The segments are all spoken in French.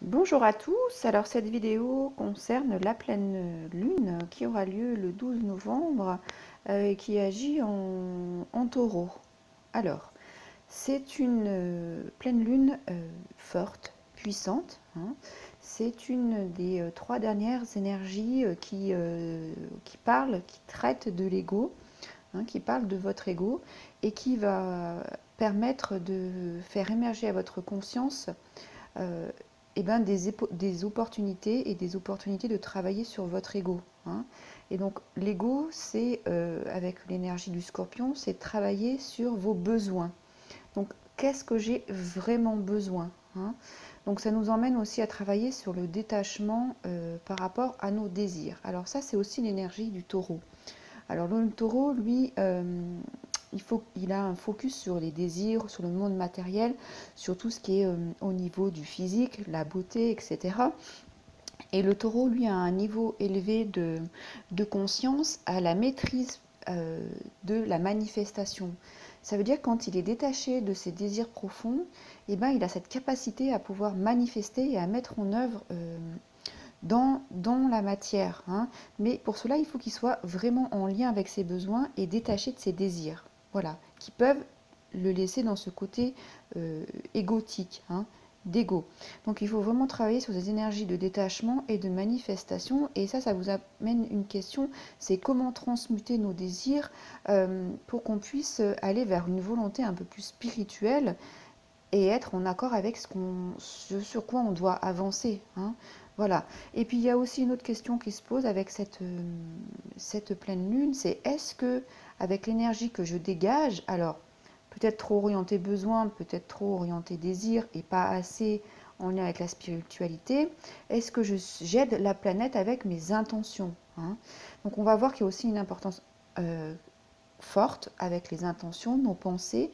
Bonjour à tous, alors cette vidéo concerne la pleine lune qui aura lieu le 12 novembre et qui agit en taureau. Alors, c'est une pleine lune forte, puissante, hein. C'est une des trois dernières énergies qui parlent, qui traitent de l'ego, hein, qui parle de votre ego et qui va permettre de faire émerger à votre conscience euh, eh ben des opportunités et des opportunités de travailler sur votre ego, hein. Et donc l'ego, c'est, avec l'énergie du scorpion, c'est travailler sur vos besoins. Donc qu'est-ce que j'ai vraiment besoin, hein? Donc ça nous emmène aussi à travailler sur le détachement par rapport à nos désirs. Alors ça, c'est aussi l'énergie du taureau. Alors le taureau, lui, il a un focus sur les désirs, sur le monde matériel, sur tout ce qui est au niveau du physique, la beauté, etc. Et le taureau, lui, a un niveau élevé de conscience, à la maîtrise de la manifestation. Ça veut dire quand il est détaché de ses désirs profonds, eh ben, il a cette capacité à pouvoir manifester et à mettre en œuvre dans la matière, hein. Mais pour cela, il faut qu'il soit vraiment en lien avec ses besoins et détaché de ses désirs. Voilà, qui peuvent le laisser dans ce côté égotique, hein, d'ego. Donc il faut vraiment travailler sur des énergies de détachement et de manifestation. Et ça vous amène une question, c'est comment transmuter nos désirs pour qu'on puisse aller vers une volonté un peu plus spirituelle et être en accord avec ce sur quoi on doit avancer, hein. Voilà. Et puis il y a aussi une autre question qui se pose avec cette pleine lune, c'est est-ce que avec l'énergie que je dégage, alors peut-être trop orienté besoin, peut-être trop orienté désir et pas assez en lien avec la spiritualité, est-ce que j'aide la planète avec mes intentions, hein? Donc on va voir qu'il y a aussi une importance forte avec les intentions, nos pensées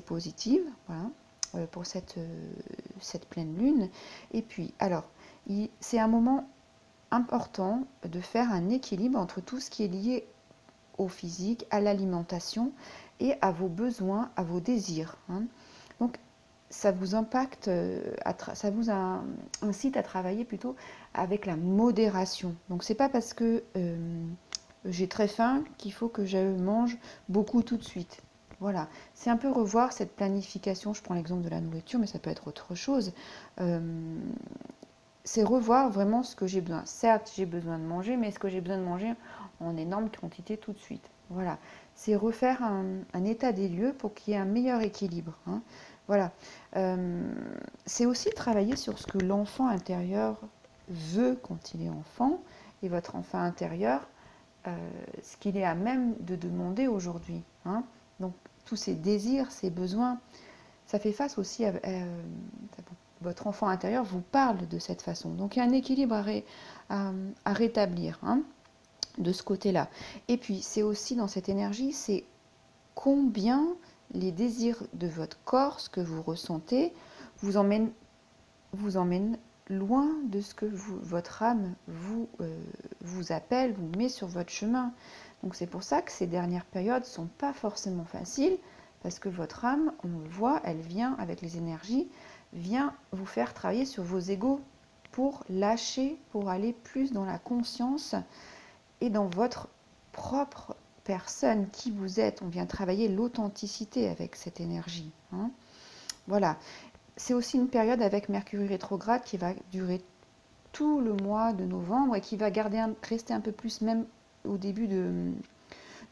positives, voilà, pour cette pleine lune. Et puis, alors, c'est un moment important de faire un équilibre entre tout ce qui est lié au physique, à l'alimentation et à vos besoins, à vos désirs, hein. Donc, ça vous impacte, ça vous incite à travailler plutôt avec la modération. Donc, c'est pas parce que j'ai très faim qu'il faut que je mange beaucoup tout de suite. Voilà, c'est un peu revoir cette planification. Je prends l'exemple de la nourriture, mais ça peut être autre chose. Euh, c'est revoir vraiment ce que j'ai besoin. Certes, j'ai besoin de manger, mais est-ce que j'ai besoin de manger en énorme quantité tout de suite? Voilà, c'est refaire un état des lieux pour qu'il y ait un meilleur équilibre, hein. Voilà. Euh, c'est aussi travailler sur ce que l'enfant intérieur veut quand il est enfant et votre enfant intérieur ce qu'il est à même de demander aujourd'hui, hein. Donc tous ces désirs, ces besoins, ça fait face aussi votre enfant intérieur vous parle de cette façon. Donc il y a un équilibre à rétablir, hein, de ce côté-là. Et puis c'est aussi dans cette énergie, c'est combien les désirs de votre corps, ce que vous ressentez, vous emmènent vous emmène loin de ce que votre âme vous appelle, vous met sur votre chemin. Donc c'est pour ça que ces dernières périodes ne sont pas forcément faciles, parce que votre âme, on le voit, elle vient avec les énergies, vient vous faire travailler sur vos égos pour lâcher, pour aller plus dans la conscience et dans votre propre personne, qui vous êtes. On vient travailler l'authenticité avec cette énergie, hein. Voilà. C'est aussi une période avec Mercure rétrograde qui va durer tout le mois de novembre et qui va rester un peu plus même au début de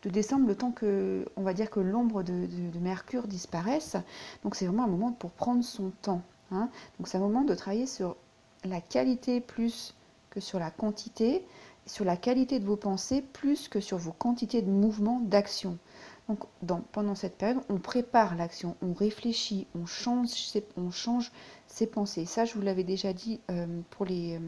décembre, le temps que, on va dire que l'ombre de Mercure disparaisse. Donc c'est vraiment un moment pour prendre son temps, hein. Donc c'est un moment de travailler sur la qualité plus que sur la quantité, sur la qualité de vos pensées plus que sur vos quantités de mouvements, d'action. Donc pendant cette période, on prépare l'action, on réfléchit, on change ses pensées. Ça, je vous l'avais déjà dit pour les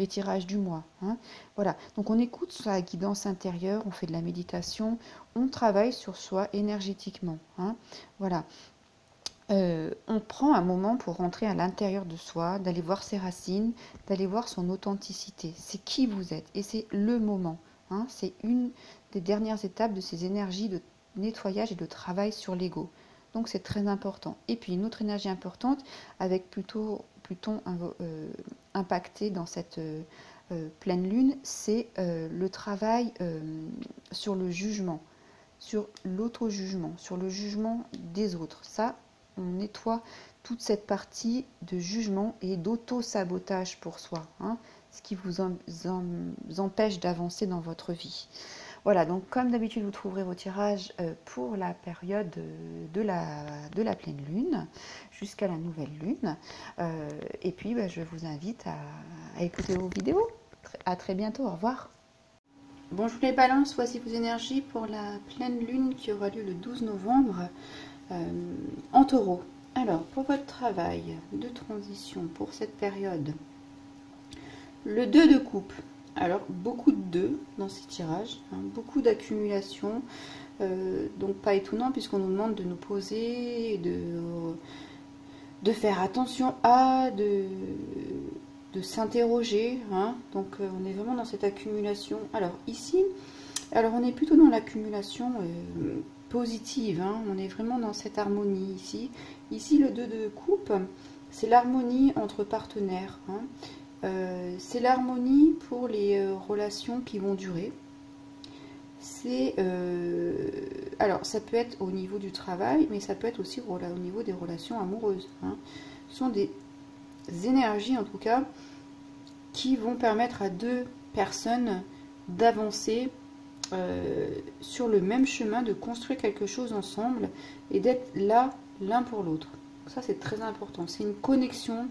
tirages du mois, hein. Voilà, donc on écoute sa guidance intérieure, on fait de la méditation, on travaille sur soi énergétiquement, hein. Voilà. On prend un moment pour rentrer à l'intérieur de soi, d'aller voir ses racines, d'aller voir son authenticité. C'est qui vous êtes et c'est le moment, hein. C'est une des dernières étapes de ces énergies de nettoyage et de travail sur l'ego. Donc c'est très important. Et puis une autre énergie importante, avec plutôt Pluton impacté dans cette pleine lune, c'est le travail sur le jugement, sur l'auto-jugement, sur le jugement des autres. Ça, on nettoie toute cette partie de jugement et d'auto-sabotage pour soi, hein, ce qui vous empêche d'avancer dans votre vie. Voilà, donc comme d'habitude, vous trouverez vos tirages pour la période de la pleine lune jusqu'à la nouvelle lune. Et puis, je vous invite à écouter vos vidéos. À très bientôt, au revoir. Bonjour les balances, voici vos énergies pour la pleine lune qui aura lieu le 12 novembre en taureau. Alors, pour votre travail de transition pour cette période, le 2 de coupe. Alors, beaucoup de 2 dans ces tirages, hein, beaucoup d'accumulation, donc pas étonnant puisqu'on nous demande de nous poser, de faire attention à, de s'interroger, hein, donc on est vraiment dans cette accumulation. Alors ici, on est plutôt dans l'accumulation positive, hein, on est vraiment dans cette harmonie ici. Ici, le 2 de coupe, c'est l'harmonie entre partenaires, hein. C'est l'harmonie pour les relations qui vont durer. C'est alors ça peut être au niveau du travail, mais ça peut être aussi au niveau des relations amoureuses, hein. Ce sont des énergies en tout cas qui vont permettre à deux personnes d'avancer sur le même chemin, de construire quelque chose ensemble et d'être là l'un pour l'autre. Ça c'est très important, c'est une connexion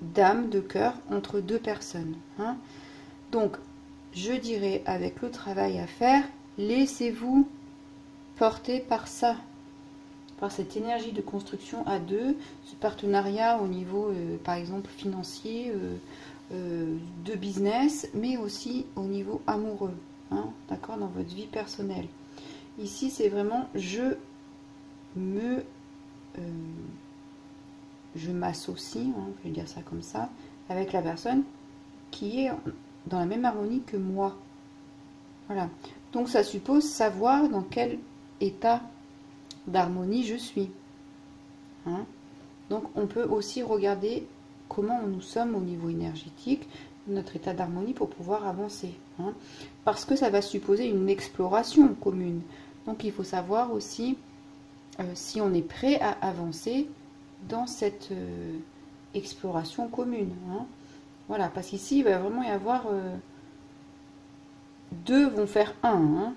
d'âme, de cœur entre deux personnes, hein. Donc je dirais, avec le travail à faire, laissez-vous porter par ça, par cette énergie de construction à deux, ce partenariat au niveau par exemple financier, de business, mais aussi au niveau amoureux, hein, d'accord, dans votre vie personnelle. Ici c'est vraiment je m'associe, hein, je vais dire ça comme ça, avec la personne qui est dans la même harmonie que moi. Voilà. Donc ça suppose savoir dans quel état d'harmonie je suis, hein. Donc on peut aussi regarder comment nous sommes au niveau énergétique, notre état d'harmonie pour pouvoir avancer, hein. Parce que ça va supposer une exploration commune. Donc il faut savoir aussi si on est prêt à avancer dans cette exploration commune, hein. Voilà, parce qu'ici il va vraiment y avoir deux vont faire un, hein,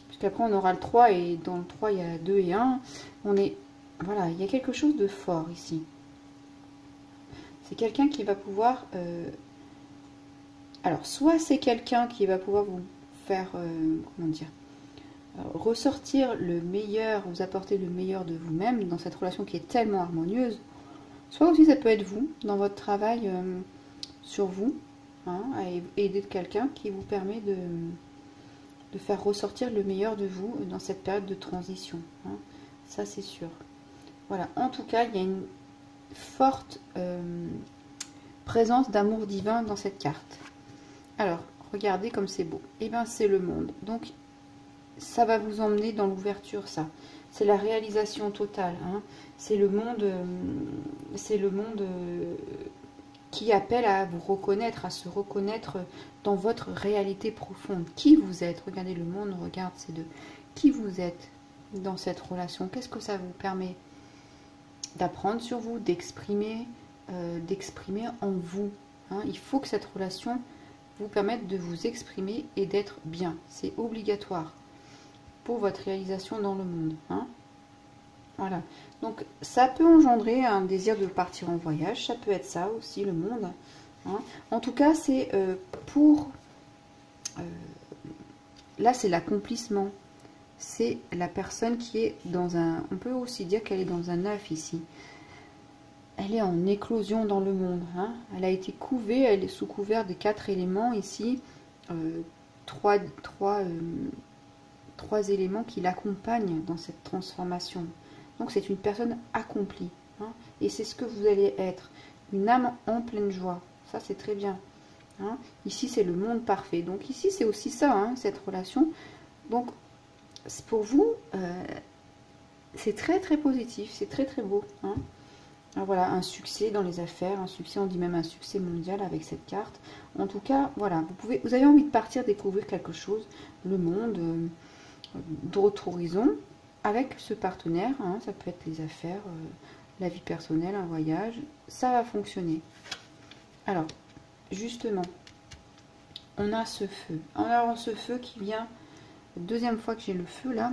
puisqu'après on aura le 3 et dans le 3 il y a 2 et 1. On est, voilà, il y a quelque chose de fort ici. C'est quelqu'un qui va pouvoir alors soit c'est quelqu'un qui va pouvoir vous faire comment dire, ressortir le meilleur, vous apporter le meilleur de vous-même dans cette relation qui est tellement harmonieuse, soit aussi ça peut être vous dans votre travail sur vous, hein, à aider quelqu'un qui vous permet de faire ressortir le meilleur de vous dans cette période de transition, hein. Ça c'est sûr. Voilà, en tout cas il y a une forte présence d'amour divin dans cette carte. Alors regardez comme c'est beau, et bien c'est le monde, donc ça va vous emmener dans l'ouverture, ça c'est la réalisation totale, hein. C'est le monde qui appelle à vous reconnaître, à se reconnaître dans votre réalité profonde. Qui vous êtes? Regardez, le monde regarde ces deux. Qui vous êtes dans cette relation? Qu'est-ce que ça vous permet d'apprendre sur vous, d'exprimer en vous, hein? Il faut que cette relation vous permette de vous exprimer et d'être bien. C'est obligatoire pour votre réalisation dans le monde, hein? Voilà, donc ça peut engendrer un désir de partir en voyage, ça peut être ça aussi, le monde, hein. En tout cas, c'est là, c'est l'accomplissement. C'est la personne qui est dans un... On peut aussi dire qu'elle est dans un œuf ici. Elle est en éclosion dans le monde, hein. Elle a été couvée, elle est sous couvert des 4 éléments ici. Trois éléments qui l'accompagnent dans cette transformation. Donc c'est une personne accomplie, hein, et c'est ce que vous allez être, une âme en pleine joie. Ça c'est très bien, hein. Ici c'est le monde parfait, donc ici c'est aussi ça, hein, cette relation. Donc pour vous c'est très très positif, c'est très très beau, hein. voilà, un succès dans les affaires, un succès, on dit même un succès mondial avec cette carte. En tout cas, voilà, vous avez envie de partir découvrir quelque chose, le monde, d'autres horizons, avec ce partenaire, hein, ça peut être les affaires, la vie personnelle, un voyage, ça va fonctionner. Alors, justement, on a ce feu. Alors, ce feu qui vient, deuxième fois que j'ai le feu là,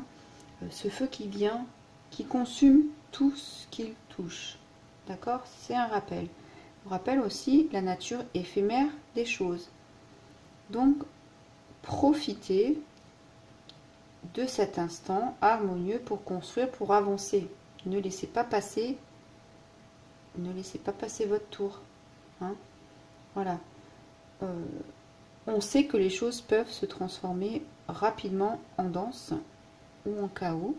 ce feu qui vient, qui consume tout ce qu'il touche. D'accord? C'est un rappel. On rappelle aussi la nature éphémère des choses. Donc, profitez de cet instant harmonieux pour construire, pour avancer. Ne laissez pas passer votre tour. Hein? Voilà. On sait que les choses peuvent se transformer rapidement en danse ou en chaos.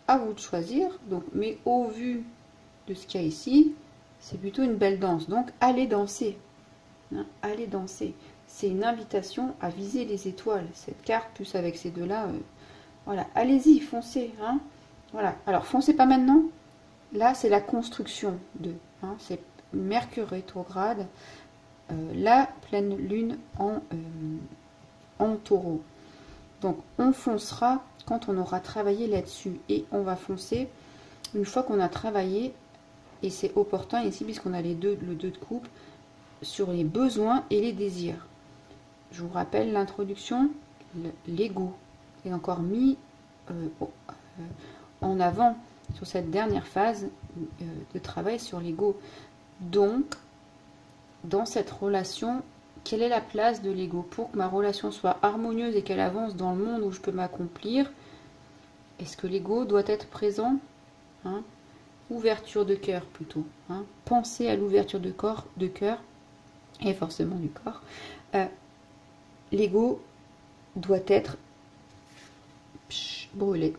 À vous de choisir. Donc, mais au vu de ce qu'il y a ici, c'est plutôt une belle danse. Donc, allez danser. Hein, allez danser. C'est une invitation à viser les étoiles. Cette carte, plus avec ces deux-là, voilà. Allez-y, foncez. Hein, voilà. Alors, foncez pas maintenant. Là, c'est la construction de. Hein, c'est Mercure rétrograde. La pleine lune en taureau. Donc, on foncera quand on aura travaillé là-dessus. Et on va foncer une fois qu'on a travaillé. Et c'est opportun ici, puisqu'on a le 2 de coupe, sur les besoins et les désirs. Je vous rappelle l'introduction, l'ego est encore mis en avant sur cette dernière phase de travail sur l'ego. Donc, dans cette relation, quelle est la place de l'ego? Pour que ma relation soit harmonieuse et qu'elle avance dans le monde où je peux m'accomplir, est-ce que l'ego doit être présent? Hein? Ouverture de cœur plutôt. Hein. Pensez à l'ouverture de cœur, et forcément du corps. L'ego doit être brûlé,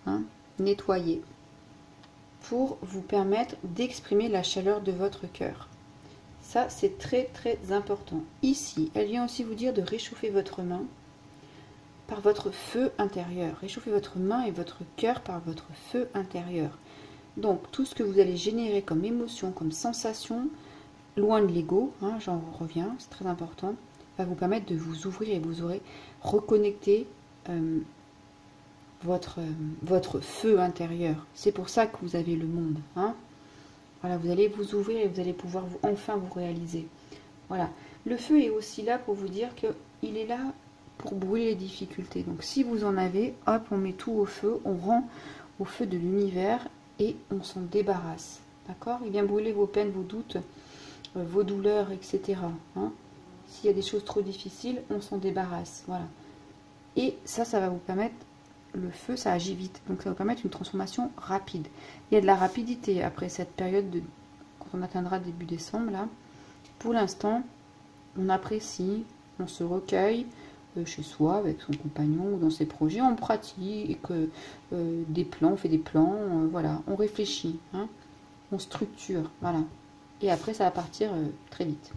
hein, nettoyé, pour vous permettre d'exprimer la chaleur de votre cœur. Ça, c'est très très important. Ici, elle vient aussi vous dire de réchauffer votre main par votre feu intérieur. Réchauffez votre main et votre cœur par votre feu intérieur. Donc, tout ce que vous allez générer comme émotion, comme sensation, loin de l'ego, hein, j'en reviens, c'est très important, va vous permettre de vous ouvrir et vous aurez reconnecté votre feu intérieur. C'est pour ça que vous avez le monde. Hein. Voilà, vous allez vous ouvrir et vous allez pouvoir enfin vous réaliser. Voilà. Le feu est aussi là pour vous dire qu'il est là pour brûler les difficultés. Donc, si vous en avez, hop, on met tout au feu, on rend au feu de l'univers et on s'en débarrasse. D'accord? Il vient brûler vos peines, vos doutes, vos douleurs, etc. Hein. S'il y a des choses trop difficiles, on s'en débarrasse. Voilà. Et ça va vous permettre, le feu, ça agit vite. Donc, ça va vous permettre une transformation rapide. Il y a de la rapidité après cette période, quand on atteindra début décembre, là. Pour l'instant, on apprécie, on se recueille chez soi, avec son compagnon ou dans ses projets, on pratique des plans, on fait des plans, voilà, on réfléchit, hein, on structure, voilà. Et après, ça va partir très vite.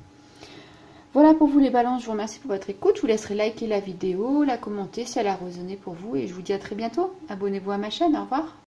Voilà pour vous les balances, je vous remercie pour votre écoute. Je vous laisserai liker la vidéo, la commenter si elle a résonné pour vous. Et je vous dis à très bientôt. Abonnez-vous à ma chaîne, au revoir.